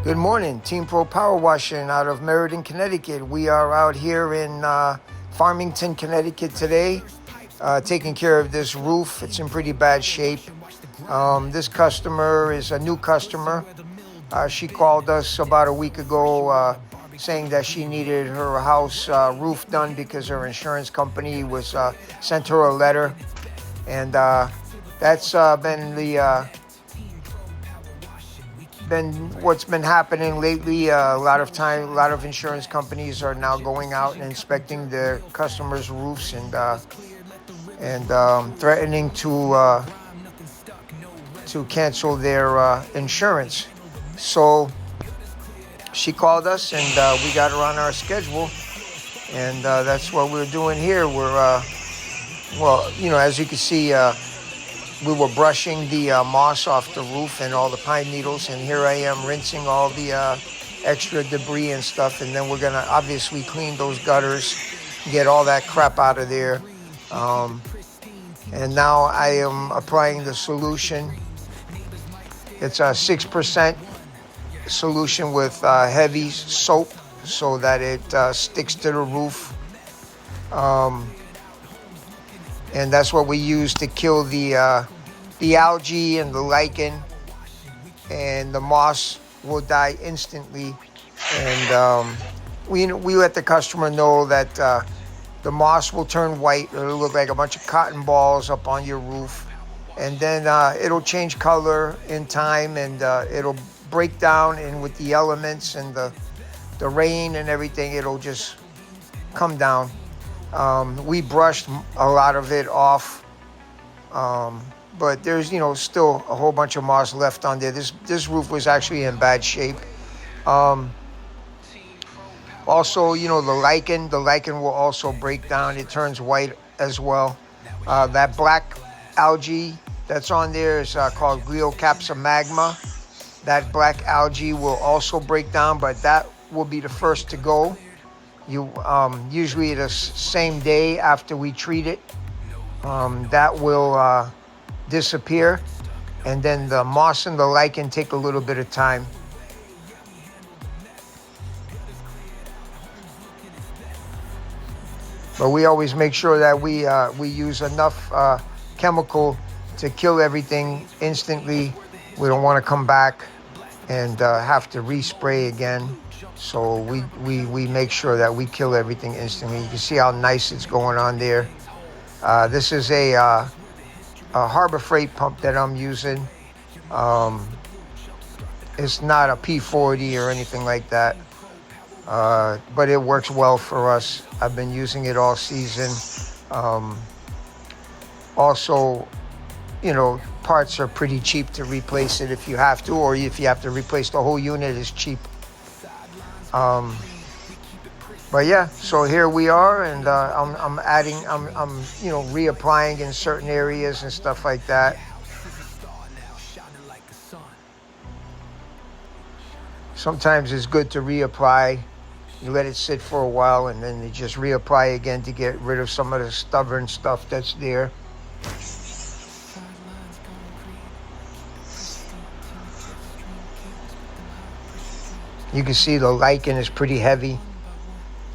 Good morning, Team Pro Power Washing out of Meriden, Connecticut. We are out here in Farmington, Connecticut today, taking care of this roof. It's in pretty bad shape. This customer is a new customer. She called us about a week ago saying that she needed her house roof done because her insurance company was sent her a letter. And that's been what's been happening lately. A lot of insurance companies are now going out and inspecting their customers' roofs and threatening to cancel their insurance. So she called us and we got her on our schedule, and that's what we're doing here. We're as you can see, we were brushing the moss off the roof and all the pine needles, and here I am rinsing all the extra debris and stuff, and then we're gonna obviously clean those gutters, get all that crap out of there. And now I am applying the solution. It's a 6% solution with heavy soap so that it sticks to the roof. And that's what we use to kill the algae and the lichen, and the moss will die instantly. And we let the customer know that the moss will turn white. It'll look like a bunch of cotton balls up on your roof, and then it'll change color in time, and it'll break down, and with the elements and the rain and everything, it'll just come down. We brushed a lot of it off, but there's still a whole bunch of moss left on there. This roof was actually in bad shape. Also, the lichen will also break down. It turns white as well. That black algae that's on there is called Glioxypsa magma. That black algae will also break down, but that will be the first to go. Usually the same day after we treat it, that will disappear, and then the moss and the lichen take a little bit of time. But we always make sure that we use enough chemical to kill everything instantly. We don't want to come back and have to respray again. So we make sure that we kill everything instantly. You can see how nice it's going on there. This is a Harbor Freight pump that I'm using. It's not a P40 or anything like that, but it works well for us. I've been using it all season. Also, parts are pretty cheap to replace it if you have to, or if you have to replace the whole unit, it's cheap. But yeah, so here we are, and I'm reapplying in certain areas and stuff like that. Sometimes it's good to reapply. You let it sit for a while, and then you just reapply again to get rid of some of the stubborn stuff that's there. You can see the lichen is pretty heavy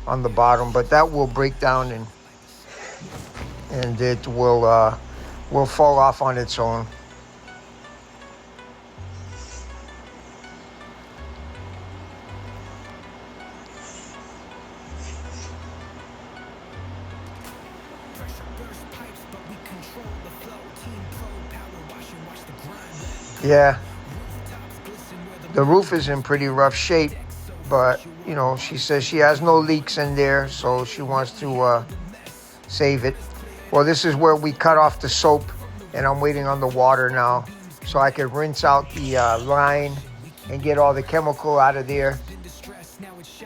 on the bottom, but that will break down and it will fall off on its own. Yeah, the roof is in pretty rough shape, but she says she has no leaks in there, so she wants to save it. Well, this is where we cut off the soap, and I'm waiting on the water now so I can rinse out the line and get all the chemical out of there.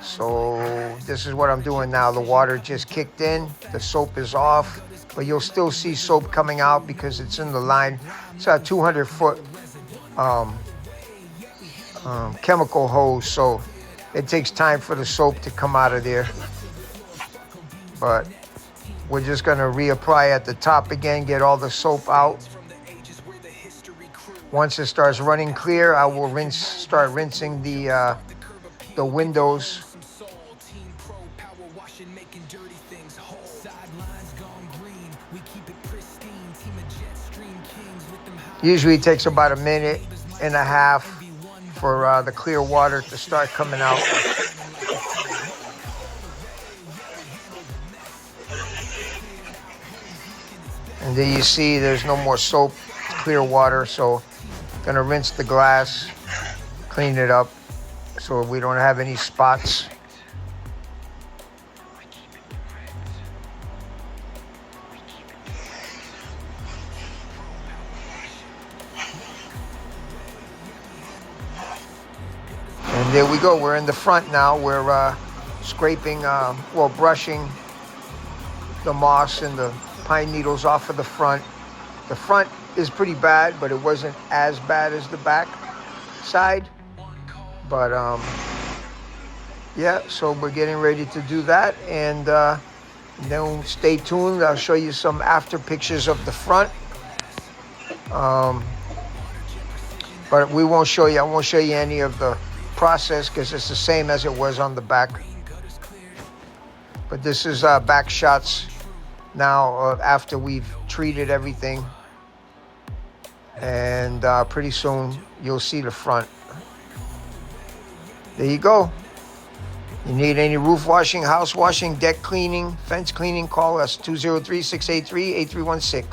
So this is what I'm doing now. The water just kicked in, the soap is off, but you'll still see soap coming out because it's in the line. It's a 200-foot chemical hose, so it takes time for the soap to come out of there. But we're just going to reapply at the top again, get all the soap out. Once it starts running clear, I will start rinsing the windows. Usually it takes about 1.5 minutes for the clear water to start coming out. And then you see there's no more soap, clear water, so I'm gonna rinse the glass, clean it up so we don't have any spots. And there we go, we're in the front now. We're scraping, brushing the moss and the pine needles off of the front. The front is pretty bad, but it wasn't as bad as the back side. But yeah, so we're getting ready to do that, and then stay tuned. I'll show you some after pictures of the front. But I won't show you any of the process because it's the same as it was on the back. But this is back shots now after we've treated everything, and pretty soon you'll see the front. There you go. You need any roof washing, house washing, deck cleaning, fence cleaning, call us 203-683-8316.